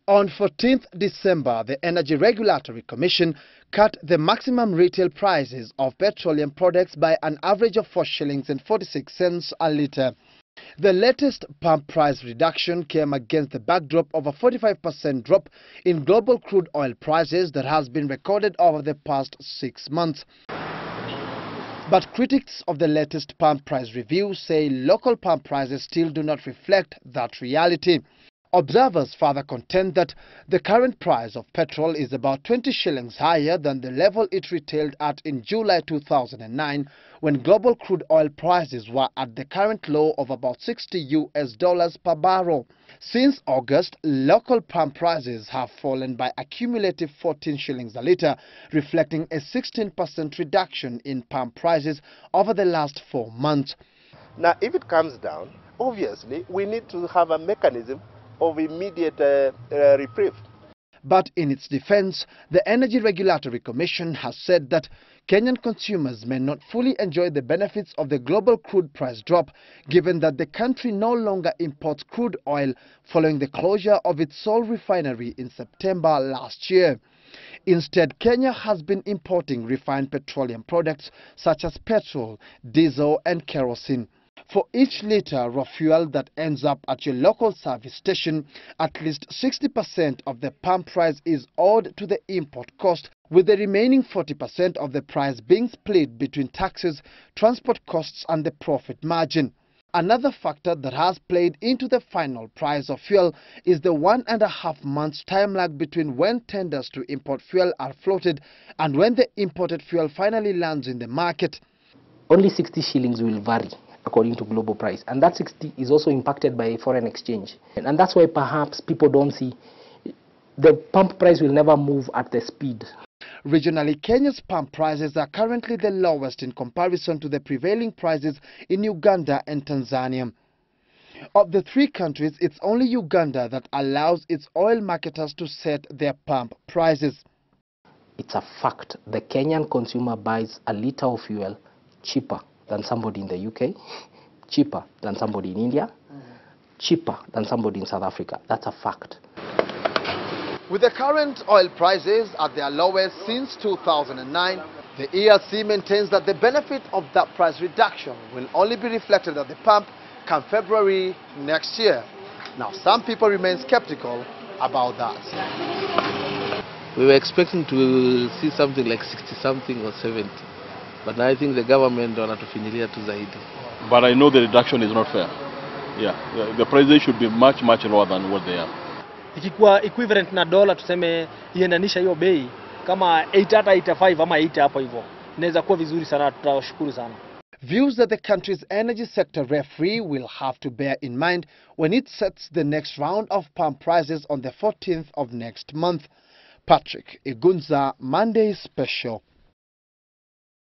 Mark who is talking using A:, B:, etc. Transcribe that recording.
A: On 14th December, the Energy Regulatory Commission cut the maximum retail prices of petroleum products by an average of 4 shillings and 46 cents a litre. The latest pump price reduction came against the backdrop of a 45% drop in global crude oil prices that has been recorded over the past 6 months. But critics of the latest pump price review say local pump prices still do not reflect that reality. Observers further contend that the current price of petrol is about 20 shillings higher than the level it retailed at in July 2009, when global crude oil prices were at the current low of about $60 per barrel. Since August, local pump prices have fallen by a cumulative 14 shillings a litre, reflecting a 16% reduction in pump prices over the last 4 months.
B: Now, if it comes down, obviously we need to have a mechanism of immediate reprieve.
A: But in its defense, the Energy Regulatory Commission has said that Kenyan consumers may not fully enjoy the benefits of the global crude price drop, given that the country no longer imports crude oil following the closure of its sole refinery in September last year. Instead, Kenya has been importing refined petroleum products such as petrol, diesel and kerosene. For each litre of fuel that ends up at your local service station, at least 60% of the pump price is owed to the import cost, with the remaining 40% of the price being split between taxes, transport costs and the profit margin. Another factor that has played into the final price of fuel is the 1.5 months time lag between when tenders to import fuel are floated and when the imported fuel finally lands in the market.
C: Only 60 shillings will vary according to global price, and that 60 is also impacted by foreign exchange, and that's why perhaps people don't see the pump price will never move at the speed.
A: Regionally, Kenya's pump prices are currently the lowest in comparison to the prevailing prices in Uganda and Tanzania. Of the 3 countries, it's only Uganda that allows its oil marketers to set their pump prices.
C: It's a fact the Kenyan consumer buys a litre of fuel cheaper than somebody in the UK, cheaper than somebody in India, cheaper than somebody in South Africa. That's a fact.
A: With the current oil prices at their lowest since 2009, the ERC maintains that the benefit of that price reduction will only be reflected at the pump come February next year. Now, some people remain skeptical about that.
D: We were expecting to see something like 60-something or 70. But I think the government wanatufinyilia tu zaidi.
E: But I know the reduction is not fair. Yeah, the prices should be much lower than what they are.
F: Ikikuwa equivalent na dola tuseme iendanisha hiyo bei kama 8 hata 85 ama 8 hapo hivyo. Inaweza kuwa vizuri sana, tutashukuru sana.
A: Views that the country's energy sector referee will have to bear in mind when it sets the next round of pump prices on the 14th of next month. Patrick Igunza, Monday Special.